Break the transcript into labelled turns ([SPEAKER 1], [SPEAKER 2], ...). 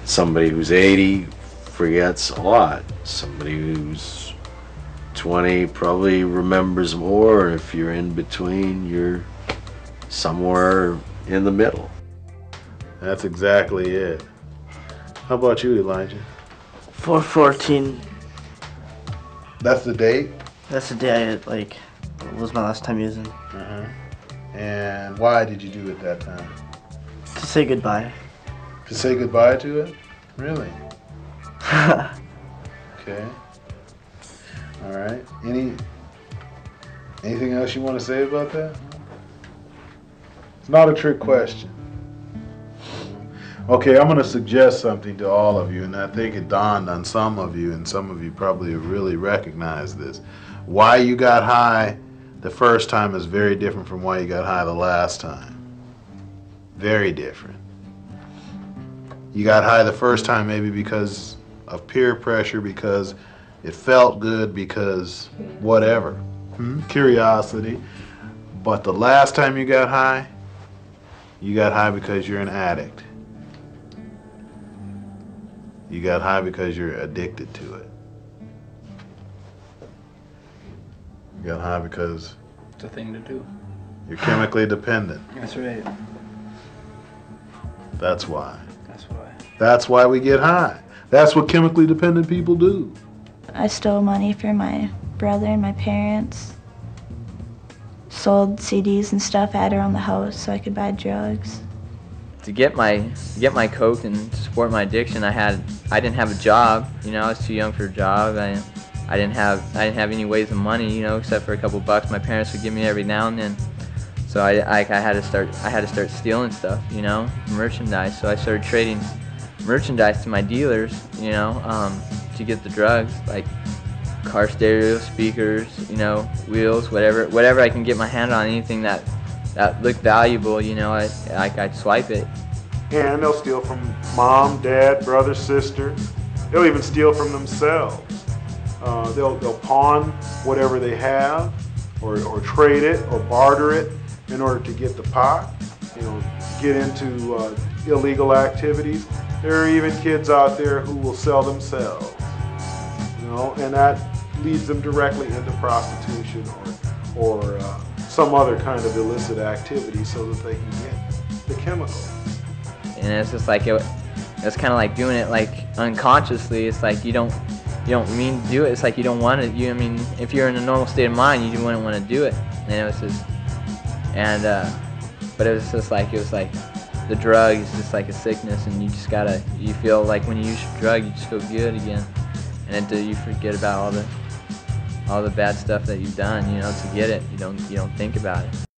[SPEAKER 1] Somebody who's 80 forgets a lot. Somebody who's 20 probably remembers more. If you're in between, you're somewhere in the middle.
[SPEAKER 2] That's exactly it. How about you, Elijah?
[SPEAKER 3] 4/14.
[SPEAKER 2] That's the date?
[SPEAKER 3] That's the day it was my last time using.
[SPEAKER 2] And why did you do it that time?
[SPEAKER 3] To say goodbye.
[SPEAKER 2] To say goodbye to it? Really? Okay. All right. Anything else you want to say about that? It's not a trick question. Okay, I'm going to suggest something to all of you, and I think it dawned on some of you, and some of you probably really recognize this. Why you got high the first time is very different from why you got high the last time. Very different. You got high the first time maybe because of peer pressure, because it felt good, because whatever. Curiosity. But the last time you got high because you're an addict. You got high because you're addicted to it. You got high because
[SPEAKER 4] it's a thing to do.
[SPEAKER 2] You're chemically dependent.
[SPEAKER 4] That's right.
[SPEAKER 2] That's why.
[SPEAKER 4] That's why.
[SPEAKER 2] That's why we get high. That's what chemically dependent people do.
[SPEAKER 5] I stole money from my brother and my parents. Sold CDs and stuff, had around the house so I could buy drugs.
[SPEAKER 6] To get my coke and to support my addiction, I didn't have a job. You know, I was too young for a job. I didn't have any ways of money, you know, except for a couple bucks my parents would give me every now and then. So I had to start stealing stuff, you know, merchandise. So I started trading merchandise to my dealers, you know, to get the drugs, like car stereo, speakers, you know, wheels, whatever I can get my hand on, anything that looked valuable, you know, I'd swipe it.
[SPEAKER 7] And they'll steal from mom, dad, brother, sister. They'll even steal from themselves. They'll pawn whatever they have, or trade it, or barter it in order to get the pot. You know, get into illegal activities. There are even kids out there who will sell themselves. You know, and that leads them directly into prostitution or some other kind of illicit activity so that they can get the chemical.
[SPEAKER 6] And it's just like it's kind of like doing it like unconsciously. It's like you don't mean to do it. It's like you don't want to. I mean, if you're in a normal state of mind, you wouldn't want to do it. And it was just, but it was just like the drug is just like a sickness, and you feel like when you use your drug, you just feel good again, and you forget about all the bad stuff that you've done, you know, to get it. You don't think about it.